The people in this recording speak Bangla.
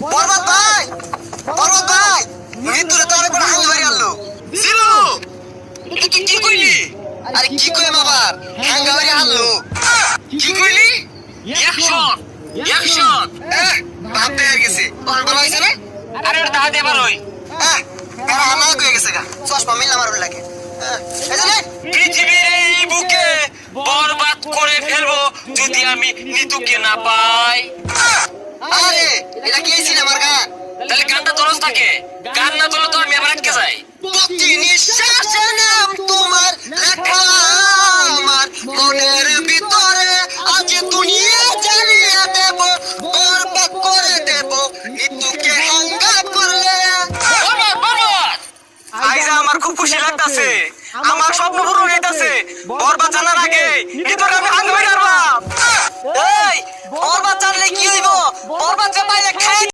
বরবাদ ভাই, বরবাদ ভাই, মৃত্যুরে তো আরেকবার হাঙ্গা মারি আনলো। জিলু, এটা তুই কি কইলি? আরে কি কইম আবার, হাঙ্গা মারি আনলো। কি কইলি? Action, action. ভাবতে হয়ে গেছে, তখন ভালো হয়েছে না? আরে ওটা দাঁড়াতে পারোই। কারা হামলা হয়ে গেছে গা, চশমা মিললাম আর লাগে। পৃথিবীর এই বুকে বরবাদ করে ফেলবো যদি আমি নিতুকে না পাই। আরে এটা কি সিনেমার গান? তাহলে গানটা দরজ থাকে, গান না তোলে তো আমি আবার আটকে যাই। প্রতি নিঃশ্বাসে নাম তোমার লেখা আমার মনের ভিতরে, আজ দুনিয়া জ্বালিয়ে দেব, বরবাদ করে দেব নিতুকে হাঙ্গা করলে। বরবাদ, বরবাদ। আইজা আমার খুব খুশি লাগতাছে, আমার স্বপ্ন পূরণ হইতাছে। বরবাদ জানার আগে নিতুকে আমি